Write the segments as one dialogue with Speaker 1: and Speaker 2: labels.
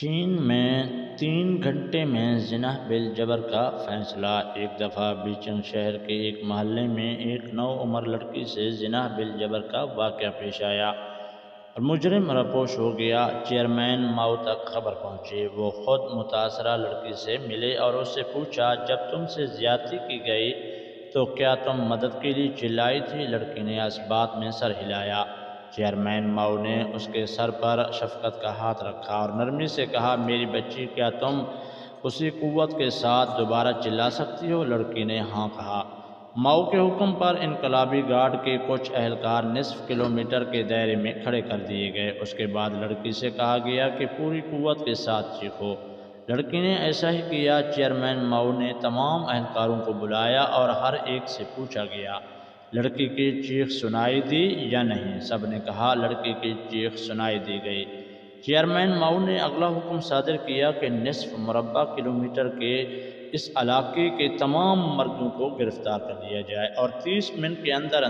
Speaker 1: چین میں 3 گھنٹے میں زنا بالجبر کا فیصلہ۔ ایک دفعہ بیجنگ شہر کے ایک محلے میں ایک نوعمر لڑکی سے زنا بالجبر کا واقعہ پیش آیا اور مجرم روپوش ہو گیا۔ چیئرمین ماؤ تک خبر پہنچی۔ وہ خود متاثرہ لڑکی سے ملے اور اس سے پوچھا، جب تم سے زیادتی کی گئی تو کیا تم مدد کے لیے چلائی تھی؟ لڑکی نے اس بات میں سر ہلایا۔ چیئرمین ماؤ نے اس کے سر پر شفقت کا ہاتھ رکھا اور نرمی سے کہا، میری بچی، کیا تم اسی قوت کے ساتھ دوبارہ چلا سکتی ہو؟ لڑکی نے ہاں کہا۔ ماؤ کے حکم پر انقلابی گارڈ کے کچھ اہلکار نصف کلومیٹر کے دائرے میں کھڑے کر دیے گئے۔ اس کے بعد لڑکی سے کہا گیا کہ پوری قوت کے ساتھ چیخو۔ لڑکی نے ایسا ہی کیا۔ چیئرمین ماؤ نے تمام اہلکاروں کو بلایا اور ہر ایک سے پوچھا گیا، لڑکی کی چیخ سنائی دی یا نہیں؟ سب نے کہا، لڑکی کی چیخ سنائی دی گئی۔ چیئرمین ماؤ نے اگلا حکم صادر کیا کہ نصف مربع کلومیٹر کے اس علاقے کے تمام مردوں کو گرفتار کر لیا جائے اور 30 منٹ کے اندر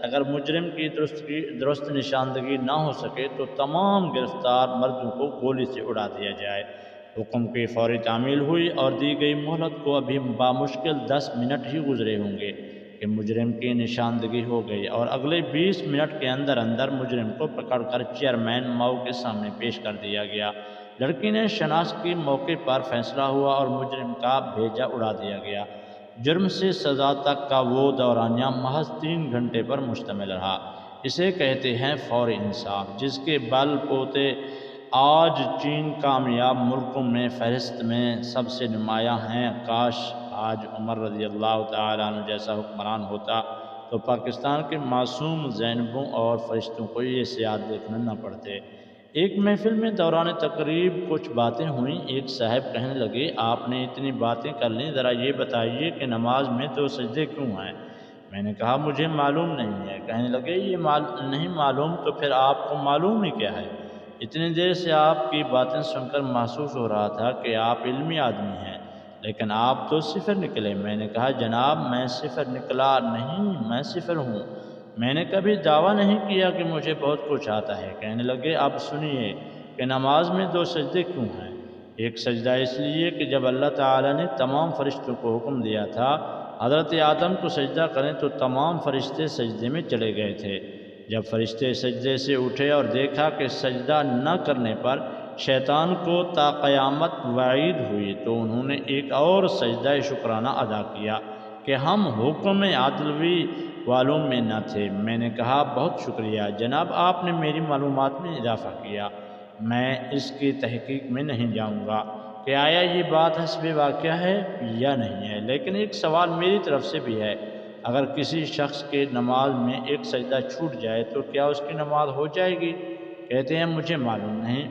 Speaker 1: اگر مجرم کی درست نشاندہی نہ ہو سکے تو تمام گرفتار مردوں کو گولی سے اڑا دیا جائے۔ حکم کی فوری تعمیل ہوئی اور دی گئی مہلت کو ابھی بامشکل 10 منٹ ہی گزرے ہوں گے کہ مجرم کی نشاندہی ہو گئی اور اگلے 20 منٹ کے اندر مجرم کو پکڑ کر چیئرمین ماؤ کے سامنے پیش کر دیا گیا۔ لڑکی نے شناخت کے موقع پر فیصلہ ہوا اور مجرم کا بھیجا اڑا دیا گیا۔ جرم سے سزا تک کا وہ دورانیہ محض 3 گھنٹے پر مشتمل رہا۔ اسے کہتے ہیں فوری انصاف، جس کے بل بوتے آج چین کامیاب ملکوں میں فہرست میں سب سے نمایاں ہیں۔ کاش آج عمر رضی اللہ تعالیٰ عنہ جیسا حکمران ہوتا تو پاکستان کے معصوم زینبوں اور فرشتوں کو یہ سیاحت دیکھنے نہ پڑتے۔ ایک محفل میں دوران تقریب کچھ باتیں ہوئیں۔ ایک صاحب کہنے لگے، آپ نے اتنی باتیں کر لیں، ذرا یہ بتائیے کہ نماز میں 2 سجدے کیوں ہیں؟ میں نے کہا، مجھے معلوم نہیں ہے۔ کہنے لگے، یہ نہیں معلوم تو پھر آپ کو معلوم ہی کیا ہے؟ اتنی دیر سے آپ کی باتیں سن کر محسوس ہو رہا تھا کہ آپ علمی آدمی ہیں، لیکن آپ تو صفر نکلے۔ میں نے کہا، جناب میں صفر نکلا نہیں، میں صفر ہوں۔ میں نے کبھی دعویٰ نہیں کیا کہ مجھے بہت کچھ آتا ہے۔ کہنے لگے، اب سنیے کہ نماز میں 2 سجدے کیوں ہیں۔ ایک سجدہ اس لیے کہ جب اللہ تعالیٰ نے تمام فرشتوں کو حکم دیا تھا حضرت آدم کو سجدہ کریں تو تمام فرشتے سجدے میں چلے گئے تھے۔ جب فرشتے سجدے سے اٹھے اور دیکھا کہ سجدہ نہ کرنے پر شیطان کو تا قیامت وعید ہوئی تو انہوں نے ایک اور سجدہ شکرانہ ادا کیا کہ ہم حکم عدلوی والوں میں نہ تھے۔ میں نے کہا، بہت شکریہ جناب، آپ نے میری معلومات میں اضافہ کیا۔ میں اس کی تحقیق میں نہیں جاؤں گا کہ آیا یہ بات حسب واقعہ ہے یا نہیں ہے، لیکن ایک سوال میری طرف سے بھی ہے۔ اگر کسی شخص کے نماز میں ایک سجدہ چھوٹ جائے تو کیا اس کی نماز ہو جائے گی؟ کہتے ہیں، مجھے معلوم نہیں۔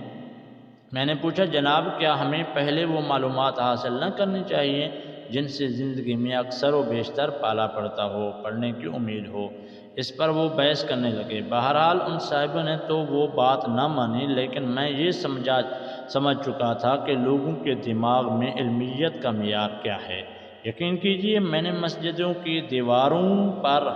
Speaker 1: میں نے پوچھا، جناب کیا ہمیں پہلے وہ معلومات حاصل نہ کرنی چاہیے جن سے زندگی میں اکثر و بیشتر پالا پڑتا ہو، پڑھنے کی امید ہو؟ اس پر وہ بحث کرنے لگے۔ بہرحال ان صاحبوں نے تو وہ بات نہ مانی، لیکن میں یہ سمجھ چکا تھا کہ لوگوں کے دماغ میں علمیت کا معیار کیا ہے۔ یقین کیجیے، میں نے مسجدوں کی دیواروں پر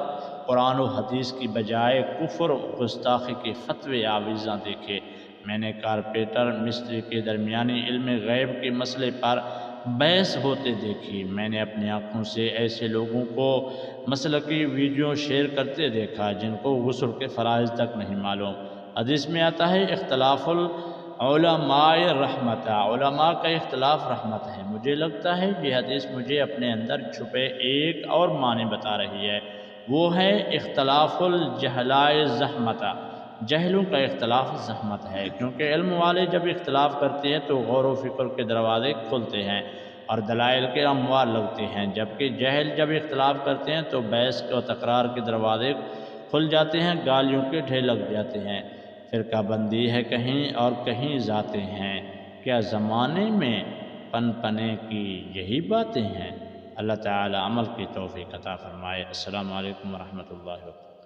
Speaker 1: قرآن و حدیث کی بجائے کفر و گستاخی کے فتوے آویزاں دیکھے۔ میں نے کارپینٹر مستری کے درمیانی علم غیب کے مسئلے پر بحث ہوتے دیکھی۔ میں نے اپنی آنکھوں سے ایسے لوگوں کو مسلکی ویڈیو شیئر کرتے دیکھا جن کو غسل کے فرائض تک نہیں معلوم۔ حدیث میں آتا ہے، اختلاف العلماء رحمت، علماء کا اختلاف رحمت ہے۔ مجھے لگتا ہے یہ حدیث مجھے اپنے اندر چھپے ایک اور معنی بتا رہی ہے، وہ ہے اختلاف الجہلاء زحمت، جہلوں کا اختلاف زحمت ہے، کیونکہ علم والے جب اختلاف کرتے ہیں تو غور و فکر کے دروازے کھلتے ہیں اور دلائل کے اموار لگتے ہیں، جبکہ جہل جب اختلاف کرتے ہیں تو بحث و تکرار کے دروازے کھل جاتے ہیں، گالیوں کے ڈھیر لگ جاتے ہیں، فرقہ بندی ہے کہیں اور کہیں ذاتیں ہیں۔ کیا زمانے میں پنے کی یہی باتیں ہیں؟ اللہ تعالی عمل کی توفیق عطا فرمائے۔ السلام علیکم ورحمۃ اللہ وبرکاتہ۔